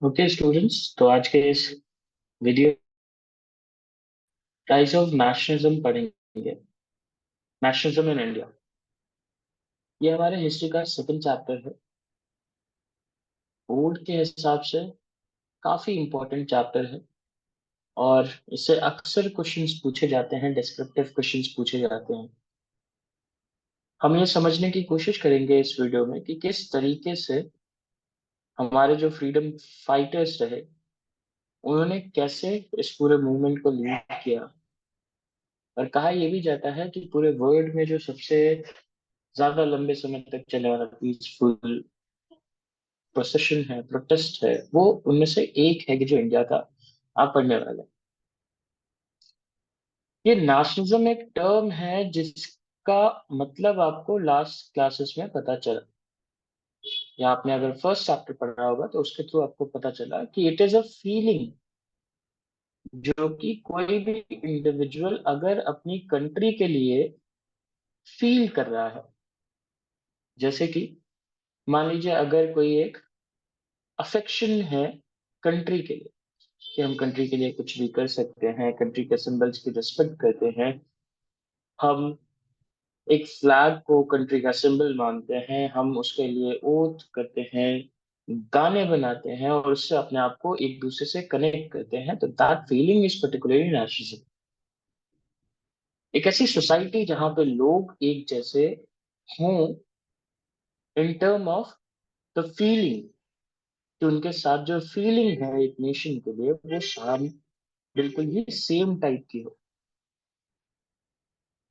Okay students, तो आज के इस वीडियो राइज ऑफ नेशनलिज्म पढ़ेंगे। नेशनलिज्म इन इंडिया, ये हमारे हिस्ट्री का सेकंड चैप्टर है। बोर्ड के हिसाब से काफी इंपॉर्टेंट चैप्टर है और इससे अक्सर क्वेश्चंस पूछे जाते हैं, डिस्क्रिप्टिव क्वेश्चंस पूछे जाते हैं। हम ये समझने की कोशिश करेंगे इस वीडियो में कि किस तरीके से हमारे जो फ्रीडम फाइटर्स रहे, उन्होंने कैसे इस पूरे मूवमेंट को लीड किया। और कहा यह भी जाता है कि पूरे वर्ल्ड में जो सबसे ज्यादा लंबे समय तक चले वाला पीसफुल प्रोसेशन है, प्रोटेस्ट है, वो उनमें से एक है कि जो इंडिया का आप पढ़ने वाले हैं। ये नेशनलिज्म एक टर्म है जिसका मतलब आपको लास्ट क्लासेस में पता चला, या आपने अगर फर्स्ट चैप्टर पढ़ा होगा तो उसके थ्रू आपको पता चला कि इट इज अ फीलिंग जो कि कोई भी इंडिविजुअल अगर अपनी कंट्री के लिए फील कर रहा है। जैसे कि मान लीजिए अगर कोई एक अफेक्शन है कंट्री के लिए, कि हम कंट्री के लिए कुछ भी कर सकते हैं, कंट्री के सिंबल्स की रिस्पेक्ट करते हैं, हम एक फ्लैग को कंट्री का सिंबल मानते हैं, हम उसके लिए ओथ करते हैं, गाने बनाते हैं और उससे अपने आप को एक दूसरे से कनेक्ट करते हैं, तो that feeling is particularly nationalism. एक ऐसी सोसाइटी जहां पे लोग एक जैसे हों in term of the feeling, कि उनके साथ जो फीलिंग है एक नेशन के लिए वो शाम बिल्कुल ही सेम टाइप की हो।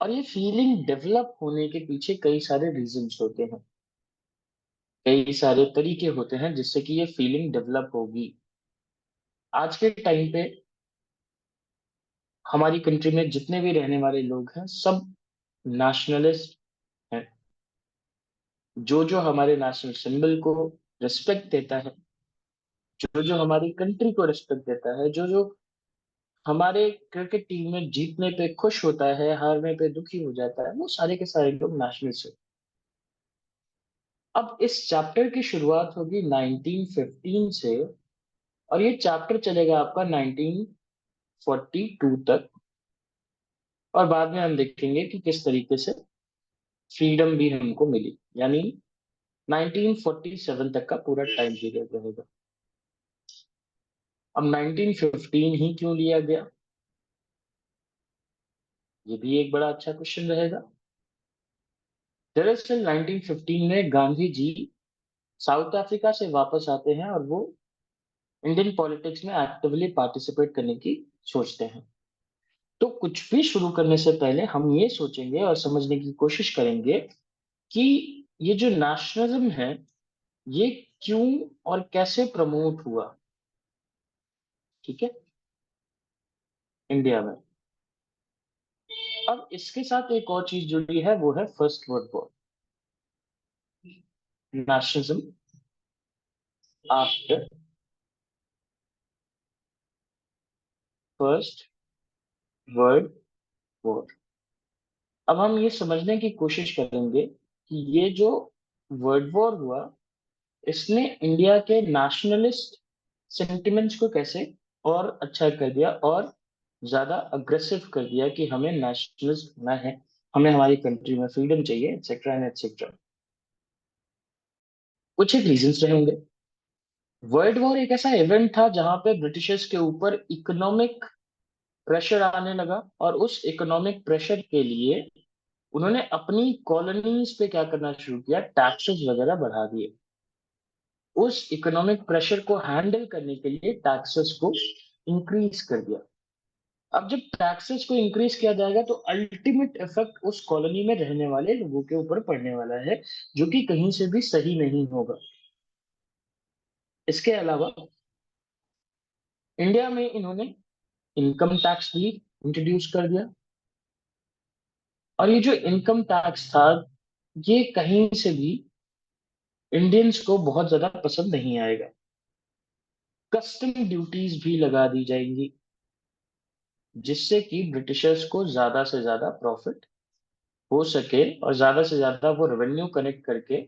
और ये फीलिंग डेवलप होने के पीछे कई सारे रीजंस होते हैं, कई सारे तरीके होते हैं जिससे कि ये फीलिंग डेवलप होगी। आज के टाइम पे हमारी कंट्री में जितने भी रहने वाले लोग हैं सब नेशनलिस्ट हैं। जो जो हमारे नेशनल सिंबल को रिस्पेक्ट देता है, जो जो हमारी कंट्री को रिस्पेक्ट देता है, जो जो हमारे क्रिकेट टीम में जीतने पे खुश होता है, हारने पे दुखी हो जाता है, वो सारे के सारे लोग नेशनलिस्ट हैं। अब इस चैप्टर की शुरुआत होगी 1915 से और ये चैप्टर चलेगा आपका 1942 तक। और बाद में हम देखेंगे कि किस तरीके से फ्रीडम भी हमको मिली, यानी 1947 तक का पूरा टाइम पीरियड रहेगा। अब 1915 ही क्यों लिया गया, ये भी एक बड़ा अच्छा क्वेश्चन रहेगा। दरअसल 1915 में गांधी जी साउथ अफ्रीका से वापस आते हैं और वो इंडियन पॉलिटिक्स में एक्टिवली पार्टिसिपेट करने की सोचते हैं। तो कुछ भी शुरू करने से पहले हम ये सोचेंगे और समझने की कोशिश करेंगे कि ये जो नेशनलिज्म है ये क्यों और कैसे प्रमोट हुआ। ठीक है, इंडिया में। अब इसके साथ एक और चीज जुड़ी है, वो है first world war. Nationalism after first world war. अब हम ये समझने की कोशिश करेंगे कि ये जो वर्ल्ड वॉर हुआ, इसने इंडिया के नेशनलिस्ट सेंटिमेंट्स को कैसे और अच्छा कर दिया और ज्यादा अग्रेसिव कर दिया कि हमें नेशनलिस्ट होना है, हमें हमारी कंट्री में फ्रीडम चाहिए, एक्सेट्रा एंड एक्सेट्रा। कुछ एक रीजंस रहे होंगे। वर्ल्ड वॉर एक ऐसा इवेंट था जहां पे ब्रिटिशर्स के ऊपर इकोनॉमिक प्रेशर आने लगा और उस इकोनॉमिक प्रेशर के लिए उन्होंने अपनी कॉलोनीज पे क्या करना शुरू किया, टैक्सेस वगैरह बढ़ा दिए। उस इकोनॉमिक प्रेशर को हैंडल करने के लिए टैक्सेस को इंक्रीज कर दिया। अब जब टैक्सेस को इंक्रीज किया जाएगा तो अल्टीमेट इफेक्ट उस कॉलोनी में रहने वाले लोगों के ऊपर पड़ने वाला है, जो कि कहीं से भी सही नहीं होगा। इसके अलावा इंडिया में इन्होंने इनकम टैक्स भी इंट्रोड्यूस कर दिया। और ये जो इनकम टैक्स था, ये कहीं से भी इंडियंस को बहुत ज्यादा पसंद नहीं आएगा। कस्टम ड्यूटीज भी लगा दी जाएंगी जिससे कि ब्रिटिशर्स को ज्यादा से ज्यादा प्रॉफिट हो सके और ज्यादा से ज्यादा वो रेवेन्यू कनेक्ट करके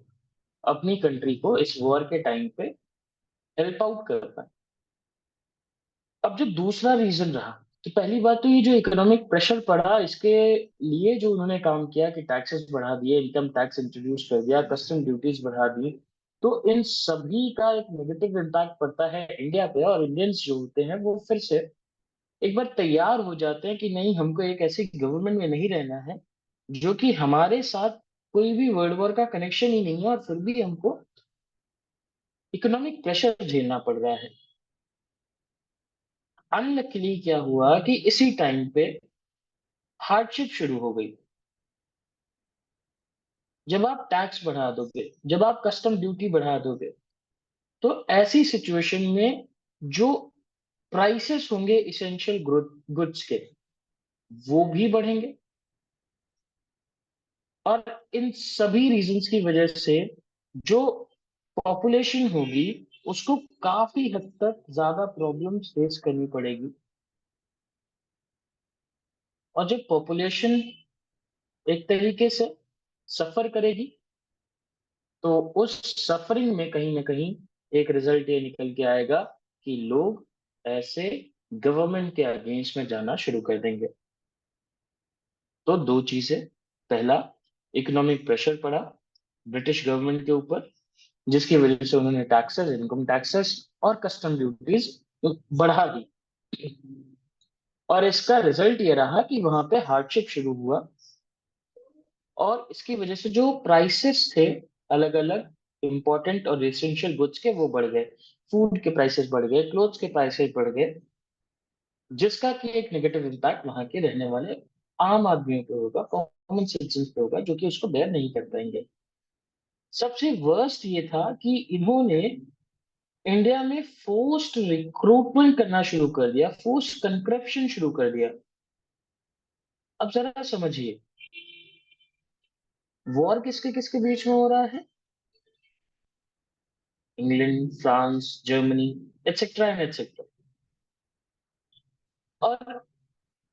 अपनी कंट्री को इस वॉर के टाइम पे हेल्प आउट कर पाए। अब जो दूसरा रीजन रहा, तो पहली बात तो ये जो इकोनॉमिक प्रेशर पड़ा, इसके लिए जो उन्होंने काम किया कि टैक्सेस बढ़ा दिए, इनकम टैक्स इंट्रोड्यूस कर दिया, कस्टम ड्यूटीज बढ़ा दी, तो इन सभी का एक नेगेटिव इम्पैक्ट पड़ता है इंडिया पे। और इंडियंस जो होते हैं वो फिर से एक बार तैयार हो जाते हैं कि नहीं, हमको एक ऐसी गवर्नमेंट में नहीं रहना है जो कि हमारे साथ कोई भी वर्ल्ड वॉर का कनेक्शन ही नहीं है, और फिर भी हमको इकोनॉमिक प्रेशर झेलना पड़ रहा है। अनलकीली क्या हुआ कि इसी टाइम पे हार्डशिप शुरू हो गई। जब आप टैक्स बढ़ा दोगे, जब आप कस्टम ड्यूटी बढ़ा दोगे, तो ऐसी सिचुएशन में जो प्राइसेस होंगे इसेंशियल गुड्स के, वो भी बढ़ेंगे। और इन सभी रीजंस की वजह से जो पॉपुलेशन होगी, उसको काफी हद तक ज्यादा प्रॉब्लम्स फेस करनी पड़ेगी। और जब पॉपुलेशन एक तरीके से सफर करेगी, तो उस सफरिंग में कहीं ना कहीं एक रिजल्ट ये निकल के आएगा कि लोग ऐसे गवर्नमेंट के अगेंस्ट में जाना शुरू कर देंगे। तो दो चीजें, पहला, इकोनॉमिक प्रेशर पड़ा ब्रिटिश गवर्नमेंट के ऊपर, जिसकी वजह से उन्होंने टैक्सेस, इनकम टैक्सेस और कस्टम ड्यूटीज बढ़ा दी। और इसका रिजल्ट ये रहा कि वहां पे हार्डशिप शुरू हुआ, और इसकी वजह से जो प्राइसेस थे अलग अलग इंपॉर्टेंट और एसेंशियल गुड्स के, वो बढ़ गए। फूड के प्राइसेस बढ़ गए, क्लोथ्स के प्राइसेस बढ़ गए, जिसका कि एक नेगेटिव इम्पैक्ट वहां के रहने वाले आम आदमियों पे होगा, कॉमन सिटीजन पे होगा, जो कि उसको बेयर नहीं कर पाएंगे। सबसे वर्स्ट ये था कि इन्होंने इंडिया में फोर्स्ड रिक्रूटमेंट करना शुरू कर दिया, फोर्स्ड कंट्रप्शन शुरू कर दिया। अब जरा समझिए, वॉर किसके किसके बीच में हो रहा है? England, France, Germany, etcetera and etcetera. और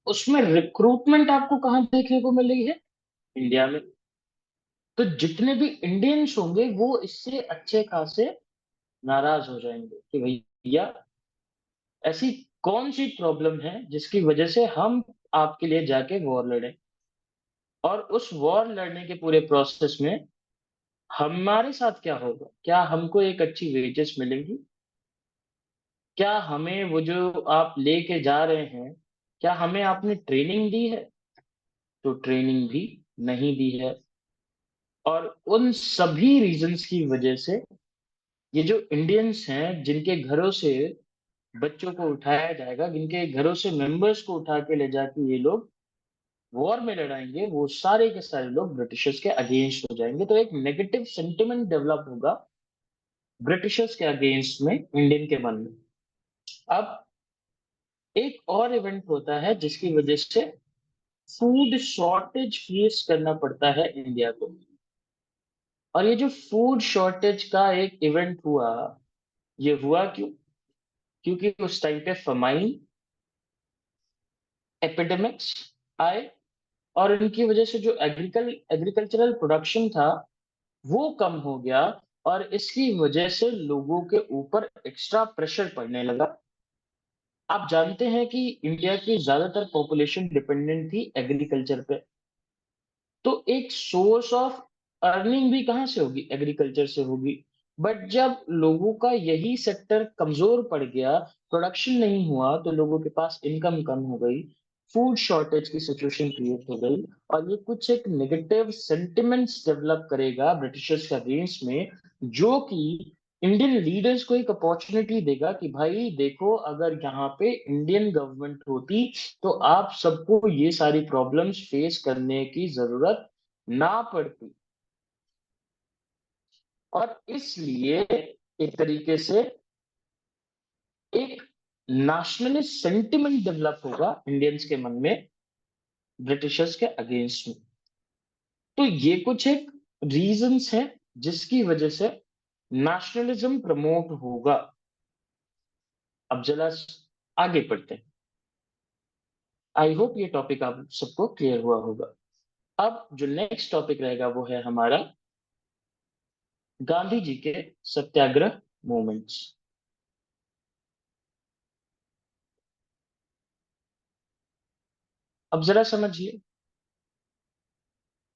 उसमें रिक्रूटमेंट आपको कहाँ देखने को मिल रही है? इंडिया में। तो जितने भी इंडियंस होंगे वो इससे अच्छे खासे नाराज हो जाएंगे कि भैया, ऐसी कौन सी प्रॉब्लम है जिसकी वजह से हम आपके लिए जाके वॉर लड़ें। और उस वॉर लड़ने के पूरे प्रोसेस में हमारे साथ क्या होगा? क्या हमको एक अच्छी वेजेस मिलेंगी? क्या हमें वो जो आप लेके जा रहे हैं, क्या हमें आपने ट्रेनिंग दी है? तो ट्रेनिंग भी नहीं दी है। और उन सभी रीजंस की वजह से ये जो इंडियंस हैं, जिनके घरों से बच्चों को उठाया जाएगा, जिनके घरों से मेंबर्स को उठा के ले जाके ये लोग वॉर में लड़ाएंगे, वो सारे के सारे लोग ब्रिटिशर्स के अगेंस्ट हो जाएंगे। तो एक नेगेटिव सेंटिमेंट डेवलप होगा ब्रिटिशर्स के अगेंस्ट में इंडियन के मन में। अब एक और इवेंट होता है जिसकी वजह से फूड शॉर्टेज फेस करना पड़ता है इंडिया को। और ये जो फूड शॉर्टेज का एक इवेंट हुआ, ये हुआ क्यों? क्योंकि उस टाइम पे फमाइन एपिडेमिक्स आए, और इनकी वजह से जो एग्रीकल्चरल प्रोडक्शन था वो कम हो गया, और इसकी वजह से लोगों के ऊपर एक्स्ट्रा प्रेशर पड़ने लगा। आप जानते हैं कि इंडिया की ज्यादातर पॉपुलेशन डिपेंडेंट थी एग्रीकल्चर पे। तो एक सोर्स ऑफ अर्निंग भी कहाँ से होगी? एग्रीकल्चर से होगी। बट जब लोगों का यही सेक्टर कमजोर पड़ गया, प्रोडक्शन नहीं हुआ, तो लोगों के पास इनकम कम हो गई, फूड शॉर्टेज की सिचुएशन क्रिएट हो गई। और ये कुछ एक नेगेटिव सेंटिमेंट्स डेवलप करेगा ब्रिटिशर्स के अगेंस्ट में, जो कि इंडियन लीडर्स को एक अपॉर्चुनिटी देगा कि भाई देखो, अगर यहाँ पे इंडियन गवर्नमेंट होती तो आप सबको ये सारी प्रॉब्लम्स फेस करने की जरूरत ना पड़ती। और इसलिए एक तरीके से एक नेशनलिस्ट सेंटिमेंट डेवलप होगा इंडियंस के मन में ब्रिटिशर्स के अगेंस्ट में। तो ये कुछ एक रीजंस हैं जिसकी वजह से नेशनलिज्म प्रमोट होगा। अब जरा आगे बढ़ते हैं। आई होप ये टॉपिक आप सबको क्लियर हुआ होगा। अब जो नेक्स्ट टॉपिक रहेगा वो है हमारा गांधी जी के सत्याग्रह मूवमेंट्स। अब जरा समझिए,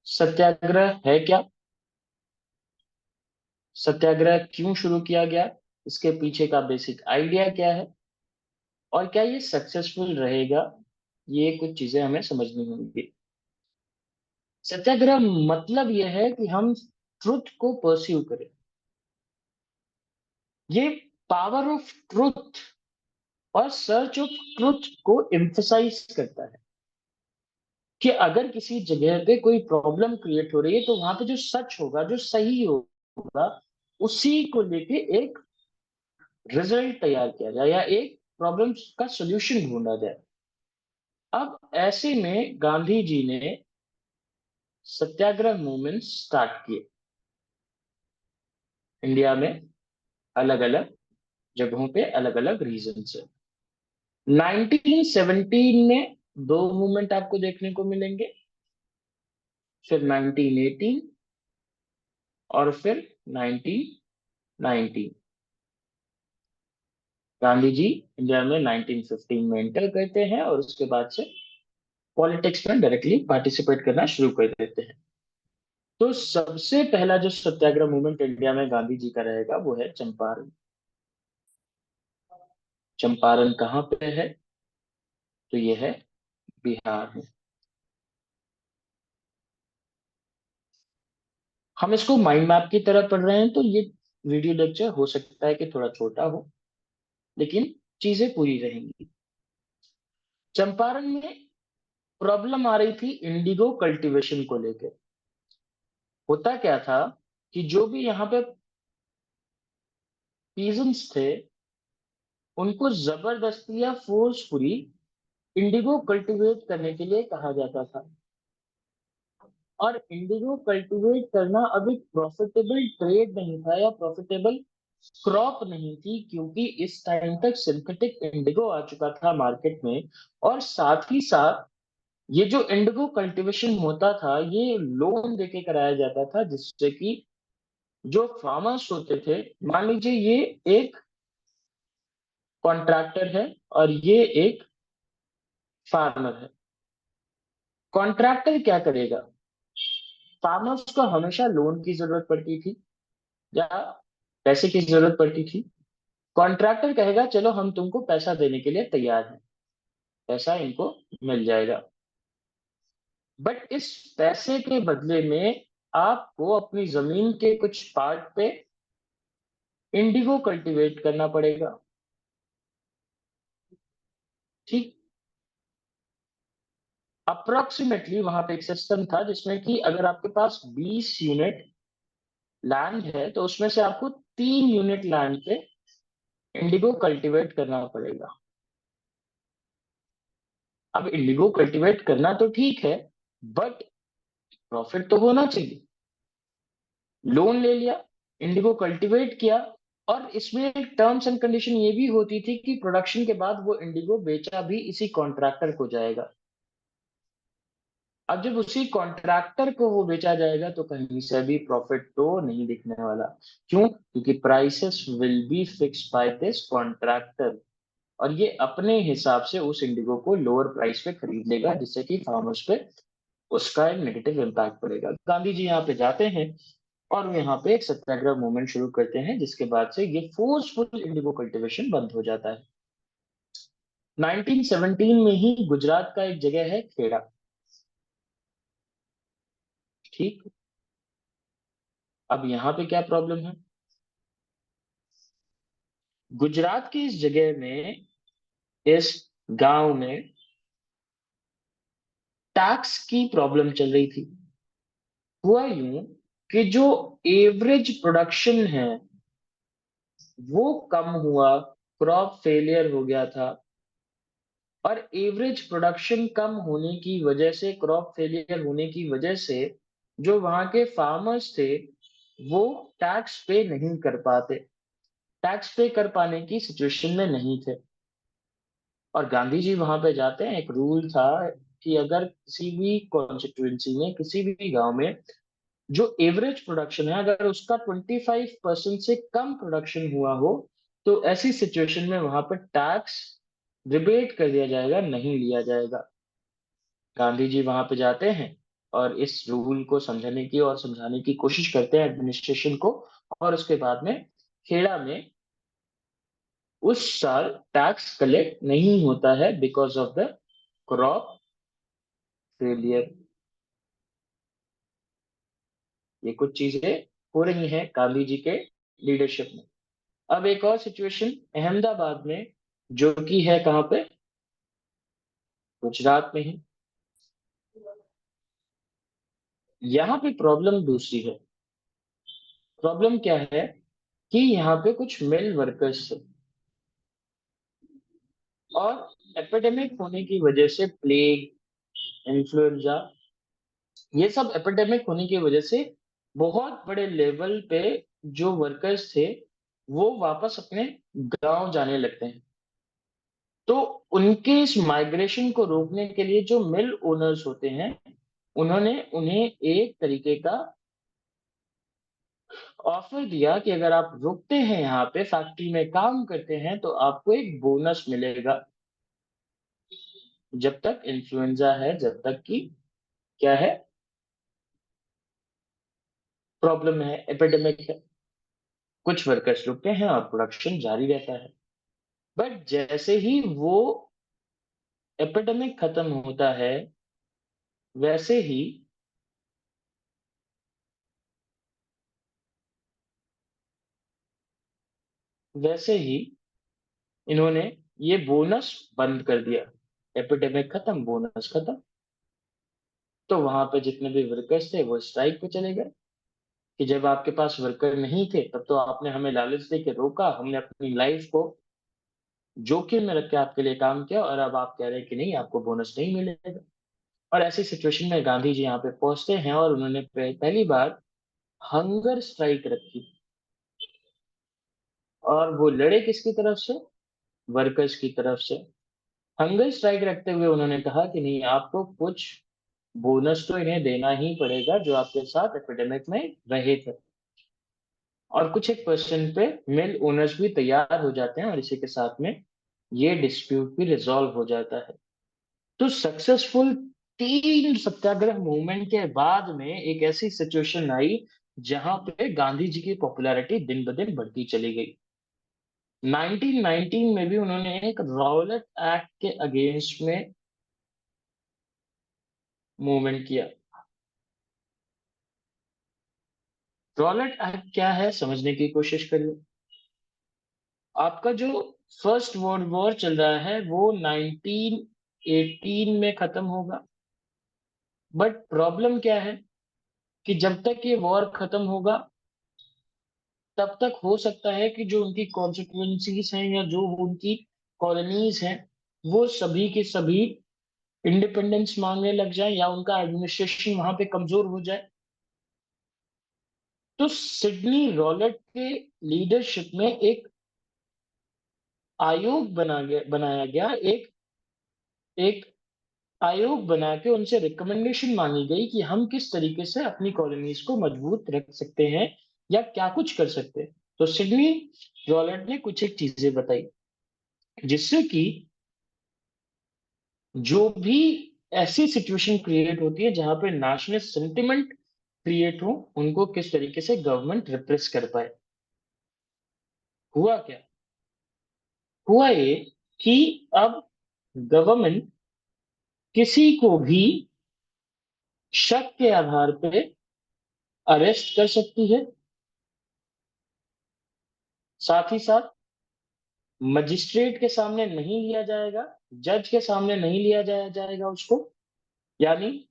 सत्याग्रह है क्या, सत्याग्रह क्यों शुरू किया गया, इसके पीछे का बेसिक आइडिया क्या है, और क्या ये सक्सेसफुल रहेगा, ये कुछ चीजें हमें समझनी होंगी। सत्याग्रह मतलब यह है कि हम ट्रुथ को परस्यू करें। ये पावर ऑफ ट्रुथ और सर्च ऑफ ट्रुथ को एम्फसाइज करता है कि अगर किसी जगह पे कोई प्रॉब्लम क्रिएट हो रही है तो वहां पे जो सच होगा, जो सही होगा, उसी को लेके एक रिजल्ट तैयार किया जाए या एक प्रॉब्लम का सोल्यूशन ढूंढा जाए। अब ऐसे में गांधी जी ने सत्याग्रह मूवमेंट स्टार्ट किए इंडिया में, अलग अलग जगहों पे अलग अलग रीजन से। 1917 में दो मूवमेंट आपको देखने को मिलेंगे, फिर 1918 और फिर 1919। गांधी जी इंडिया में 1915 में एंटर करते हैं और उसके बाद से पॉलिटिक्स में डायरेक्टली पार्टिसिपेट करना शुरू कर देते हैं। तो सबसे पहला जो सत्याग्रह मूवमेंट इंडिया में गांधी जी का रहेगा वो है चंपारण। चंपारण कहाँ पे है, तो ये है बिहार में। हम इसको माइंड मैप की तरह पढ़ रहे हैं तो ये वीडियो लेक्चर हो सकता है कि थोड़ा छोटा हो, लेकिन चीजें पूरी रहेंगी। चंपारण में प्रॉब्लम आ रही थी इंडिगो कल्टीवेशन को लेकर। होता क्या था कि जो भी यहाँ पे पीजेंट्स थे, उनको जबरदस्ती या फोर्सफुली इंडिगो कल्टीवेट करने के लिए कहा जाता था। और इंडिगो कल्टीवेट करना अभी प्रॉफिटेबल ट्रेड नहीं था या प्रॉफिटेबल क्रॉप नहीं थी, क्योंकि इस टाइम तक सिंथेटिक इंडिगो आ चुका था मार्केट में। और साथ ही साथ ये जो इंडिगो कल्टीवेशन होता था ये लोन देके कराया जाता था, जिससे कि जो फार्मर्स होते थे, मान लीजिए ये एक कॉन्ट्रैक्टर है और ये एक फार्मर है। कॉन्ट्रैक्टर क्या करेगा, फार्मर्स को हमेशा लोन की जरूरत पड़ती थी या पैसे की जरूरत पड़ती थी। कॉन्ट्रैक्टर कहेगा चलो हम तुमको पैसा देने के लिए तैयार हैं, पैसा इनको मिल जाएगा, बट इस पैसे के बदले में आपको अपनी जमीन के कुछ पार्ट पे इंडिगो कल्टीवेट करना पड़ेगा। ठीक, अप्रोक्सीमेटली वहां पे एक सिस्टम था जिसमें कि अगर आपके पास 20 यूनिट लैंड है तो उसमें से आपको 3 यूनिट लैंड पे इंडिगो कल्टीवेट करना पड़ेगा। अब इंडिगो कल्टीवेट करना तो ठीक है, बट प्रॉफिट तो होना चाहिए। लोन ले लिया, इंडिगो कल्टीवेट किया, और इसमें एक टर्म्स एंड कंडीशन ये भी होती थी कि प्रोडक्शन के बाद वो इंडिगो बेचा भी इसी कॉन्ट्रैक्टर को जाएगा। अब जब उसी कॉन्ट्रैक्टर को वो बेचा जाएगा तो कहीं से भी प्रॉफिट तो नहीं दिखने वाला। क्यों, क्योंकि prices will be fixed by this contractor, और ये अपने हिसाब से उस इंडिगो को लोअर प्राइस पे खरीद लेगा, जिससे कि फार्मर्स पे उसका एक नेगेटिव इम्पैक्ट पड़ेगा। गांधी जी यहाँ पे जाते हैं और वो यहाँ पे एक सत्याग्रह मूवमेंट शुरू करते हैं, जिसके बाद से ये फोर्सफुल इंडिगो कल्टीवेशन बंद हो जाता है। 1917 में ही गुजरात का एक जगह है खेड़ा। ठीक, अब यहाँ पे क्या प्रॉब्लम है, गुजरात की इस जगह में, इस गांव में टैक्स की प्रॉब्लम चल रही थी। हुआ यूं कि जो एवरेज प्रोडक्शन है वो कम हुआ, क्रॉप फेलियर हो गया था। और एवरेज प्रोडक्शन कम होने की वजह से, क्रॉप फेलियर होने की वजह से, जो वहां के फार्मर्स थे वो टैक्स पे नहीं कर पाते, टैक्स पे कर पाने की सिचुएशन में नहीं थे। और गांधी जी वहां पे जाते हैं, एक रूल था कि अगर किसी भी कॉन्स्टिट्यूएंसी में, किसी भी गांव में जो एवरेज प्रोडक्शन है अगर उसका 25% से कम प्रोडक्शन हुआ हो, तो ऐसी सिचुएशन में वहां पर टैक्स रिबेट कर दिया जाएगा, नहीं लिया जाएगा। गांधी जी वहां पे जाते हैं और इस रूल को समझाने की और समझाने की कोशिश करते हैं एडमिनिस्ट्रेशन को, और उसके बाद में खेड़ा में उस साल टैक्स कलेक्ट नहीं होता है because of the crop failure. ये कुछ चीजें हो रही हैं गांधी जी के लीडरशिप में। अब एक और सिचुएशन अहमदाबाद में, जो कि है कहाँ पे, गुजरात में ही। यहाँ पे प्रॉब्लम दूसरी है। प्रॉब्लम क्या है कि यहाँ पे कुछ मिल वर्कर्स थे, और एपिडेमिक होने की वजह से प्लेग, इन्फ्लुएंजा, ये सब एपिडेमिक होने की वजह से बहुत बड़े लेवल पे जो वर्कर्स थे वो वापस अपने गांव जाने लगते हैं। तो उनके इस माइग्रेशन को रोकने के लिए जो मिल ओनर्स होते हैं, उन्होंने उन्हें एक तरीके का ऑफर दिया कि अगर आप रुकते हैं यहाँ पे फैक्ट्री में काम करते हैं तो आपको एक बोनस मिलेगा, जब तक इन्फ्लुएंजा है, जब तक कि क्या है, प्रॉब्लम है, एपिडेमिक है। कुछ वर्कर्स रुकते हैं और प्रोडक्शन जारी रहता है। बट जैसे ही वो एपिडेमिक खत्म होता है, वैसे ही वैसे ही इन्होंने ये बोनस बंद कर दिया। एपिडेमिक खत्म, बोनस खत्म। तो वहां पे जितने भी वर्कर्स थे वो स्ट्राइक पे चले गए कि जब आपके पास वर्कर नहीं थे तब तो आपने हमें लालच दे के रोका, हमने अपनी लाइफ को जोखिम में रख के आपके लिए काम किया, और अब आप कह रहे हैं कि नहीं, आपको बोनस नहीं मिलेगा। और ऐसी सिचुएशन में गांधी जी यहाँ पे पहुंचते हैं और उन्होंने पहली बार हंगर स्ट्राइक रखी। और वो लड़े किसकी तरफ से? वर्कर्स की तरफ से। हंगर स्ट्राइक रखते हुए उन्होंने कहा कि नहीं, आपको कुछ बोनस तो इन्हें देना ही पड़ेगा जो आपके साथ एपिडेमिक में रहे थे। और कुछ एक परसेंट पे मिल ओनर्स भी तैयार हो जाते हैं, और इसी के साथ में ये डिस्प्यूट भी रिजॉल्व हो जाता है। तो सक्सेसफुल 3 सत्याग्रह मूवमेंट के बाद में एक ऐसी सिचुएशन आई जहां पे गांधी जी की पॉपुलैरिटी दिन ब दिन बढ़ती चली गई। 1919 में भी उन्होंने एक रॉलेट एक्ट के अगेंस्ट में मूवमेंट किया। रॉलेट एक्ट क्या है समझने की कोशिश करिए। आपका जो फर्स्ट वर्ल्ड वॉर चल रहा है वो 1918 में खत्म होगा। बट प्रॉब्लम क्या है कि जब तक ये वॉर खत्म होगा तब तक हो सकता है कि जो उनकी कॉन्स्टिट्यूएंसीज हैं या जो उनकी कॉलोनीज हैं वो सभी के सभी इंडिपेंडेंस मांगने लग जाए, या उनका एडमिनिस्ट्रेशन वहां पे कमजोर हो जाए। तो सिडनी रॉलेट के लीडरशिप में एक आयोग बनाया गया। एक एक आयोग बना के उनसे रिकमेंडेशन मांगी गई कि हम किस तरीके से अपनी कॉलोनीज को मजबूत रख सकते हैं या क्या कुछ कर सकते हैं। तो सिडनी रॉलेट ने कुछ एक चीजें बताई जिससे कि जो भी ऐसी सिचुएशन क्रिएट होती है जहां पे नेशनल सेंटिमेंट क्रिएट हो, उनको किस तरीके से गवर्नमेंट रिप्रेस कर पाए। हुआ क्या? हुआ ये कि अब गवर्नमेंट किसी को भी शक के आधार पे अरेस्ट कर सकती है, साथ ही साथ मजिस्ट्रेट के सामने नहीं लिया जाएगा, जज के सामने नहीं लिया जाएगा उसको। यानी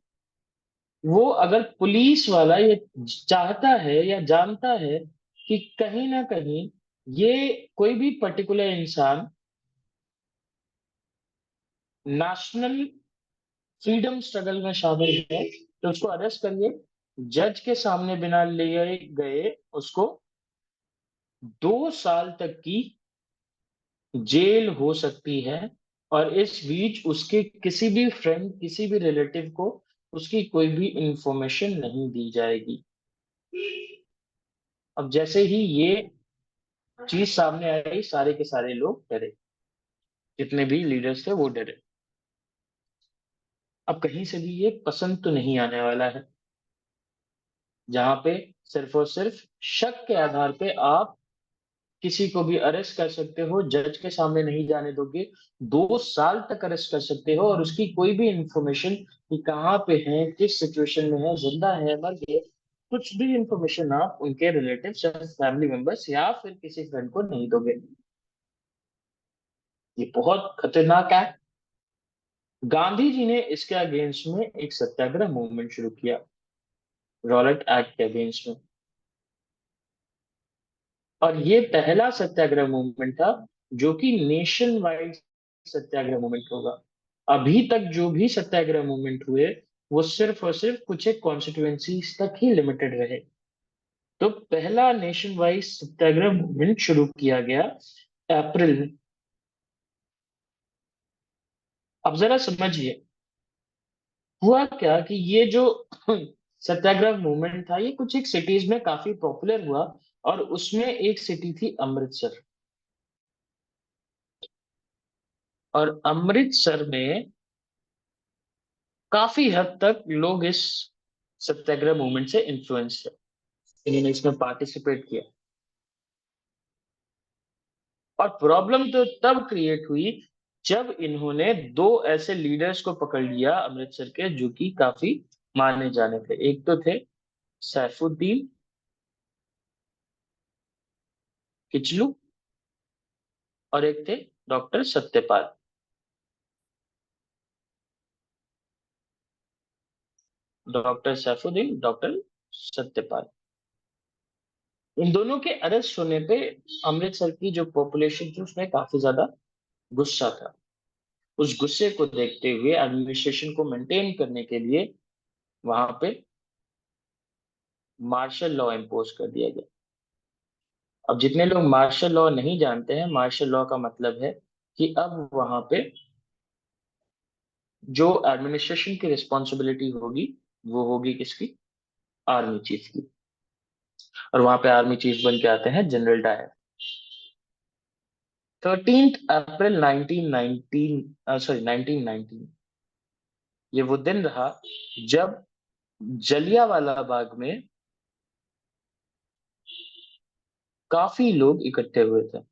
वो अगर पुलिस वाला ये चाहता है या जानता है कि कहीं ना कहीं ये कोई भी पर्टिकुलर इंसान नेशनल फ्रीडम स्ट्रगल में शामिल है, तो उसको अरेस्ट करिए। जज के सामने बिना लिए गए उसको 2 साल तक की जेल हो सकती है, और इस बीच उसके किसी भी फ्रेंड, किसी भी रिलेटिव को उसकी कोई भी इंफॉर्मेशन नहीं दी जाएगी। अब जैसे ही ये चीज सामने आई, सारे के सारे लोग डरे, जितने भी लीडर्स थे वो डरे। अब कहीं से भी ये पसंद तो नहीं आने वाला है, जहां पे सिर्फ और सिर्फ शक के आधार पे आप किसी को भी अरेस्ट कर सकते हो, जज के सामने नहीं जाने दोगे, 2 साल तक अरेस्ट कर सकते हो, और उसकी कोई भी इंफॉर्मेशन कि कहाँ पे है, किस सिचुएशन में है, जिंदा है, मर गए, कुछ भी इंफॉर्मेशन आप उनके रिलेटिव्स या फैमिली मेंबर्स या फिर किसी फ्रेंड को नहीं दोगे। ये बहुत खतरनाक है। गांधी जी ने इसके अगेंस्ट में एक सत्याग्रह मूवमेंट शुरू किया, रॉलेट एक्ट के अगेंस्ट में। और ये पहला सत्याग्रह मूवमेंट था जो कि नेशन वाइड सत्याग्रह मूवमेंट होगा। अभी तक जो भी सत्याग्रह मूवमेंट हुए वो सिर्फ और सिर्फ कुछ एक कॉन्स्टिट्यूएंसीज तक ही लिमिटेड रहे। तो पहला नेशन वाइड सत्याग्रह मूवमेंट शुरू किया गया अप्रैल में। अब जरा समझिए, हुआ क्या कि ये जो सत्याग्रह मूवमेंट था ये कुछ एक सिटीज में काफी पॉपुलर हुआ, और उसमें एक सिटी थी अमृतसर। और अमृतसर में काफी हद तक लोग इस सत्याग्रह मूवमेंट से इन्फ्लुएंस थे, इन्होंने इसमें पार्टिसिपेट किया। और प्रॉब्लम तो तब क्रिएट हुई जब इन्होंने दो ऐसे लीडर्स को पकड़ लिया अमृतसर के, जो कि काफी माने जाने थे। एक तो थे सैफुद्दीन किचलू, और एक थे doctor Satyapal. Doctor Saifuddin, doctor Satyapal, इन दोनों के अरेस्ट होने पे अमृतसर की जो पॉपुलेशन थी उसमें काफी ज्यादा गुस्सा था। उस गुस्से को देखते हुए एडमिनिस्ट्रेशन को मेंटेन करने के लिए वहां पे मार्शल लॉ इम्पोज कर दिया गया। अब जितने लोग मार्शल लॉ नहीं जानते हैं, मार्शल लॉ का मतलब है कि अब वहां पे जो एडमिनिस्ट्रेशन की रिस्पॉन्सिबिलिटी होगी वो होगी किसकी? आर्मी चीफ की। और वहां पे आर्मी चीफ बन के आते हैं जनरल डायर। 13 अप्रैल 1919, सॉरी 1919, ये वो दिन रहा जब जलियांवाला बाग में काफी लोग इकट्ठे हुए थे।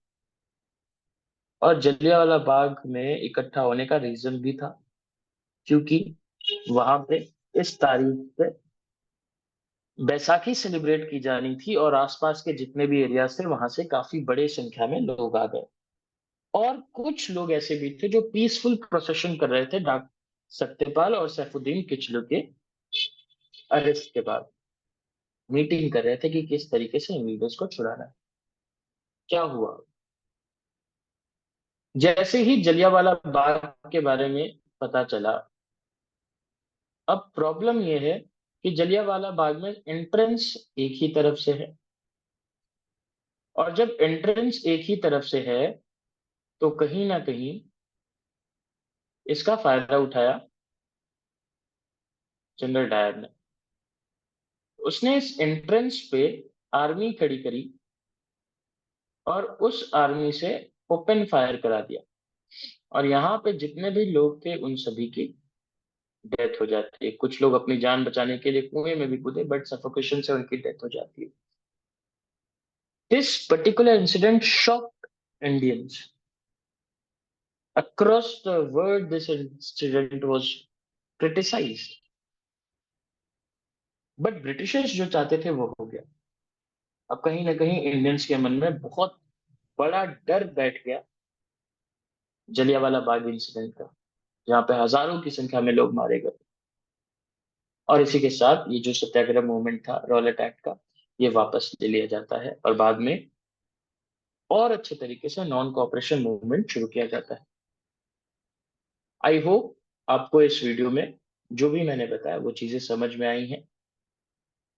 और जलियांवाला बाग में इकट्ठा होने का रीजन भी था, क्योंकि वहां पे इस तारीख पे बैसाखी सेलिब्रेट की जानी थी, और आसपास के जितने भी एरियाज थे वहां से काफी बड़े संख्या में लोग आ गए। और कुछ लोग ऐसे भी थे जो पीसफुल प्रोसेशन कर रहे थे डॉक्टर सत्यपाल और सैफुद्दीन किचलू के अरेस्ट के बाद, मीटिंग कर रहे थे कि किस तरीके से इन लीडर्स को छुड़ाना है। क्या हुआ? जैसे ही जलियांवाला बाग के बारे में पता चला, अब प्रॉब्लम यह है कि जलियांवाला बाग में एंट्रेंस एक ही तरफ से है, और जब एंट्रेंस एक ही तरफ से है तो कहीं ना कहीं इसका फायदा उठाया जनरल डायर ने। उसने इस एंट्रेंस पे आर्मी खड़ी करी और उस आर्मी से ओपन फायर करा दिया, और यहाँ पे जितने भी लोग थे उन सभी की डेथ हो जाती है। कुछ लोग अपनी जान बचाने के लिए कुएं में भी कूदे, बट सफोकेशन से उनकी डेथ हो जाती है। This particular incident shocked Indians. Across the world, this incident was criticized. But Britishers जो चाहते थे वो हो गया। अब कहीं ना कहीं इंडियंस के मन में बहुत बड़ा डर बैठ गया जलियांवाला बाग इंसिडेंट का, जहाँ पे हजारों की संख्या में लोग मारे गए। और इसी के साथ ये जो सत्याग्रह मूवमेंट था रॉलेट एक्ट का, ये वापस ले लिया जाता है, और बाद में और अच्छे तरीके से नॉन कॉपरेशन मूवमेंट शुरू किया जाता है। आई होप आपको इस वीडियो में जो भी मैंने बताया वो चीजें समझ में आई हैं।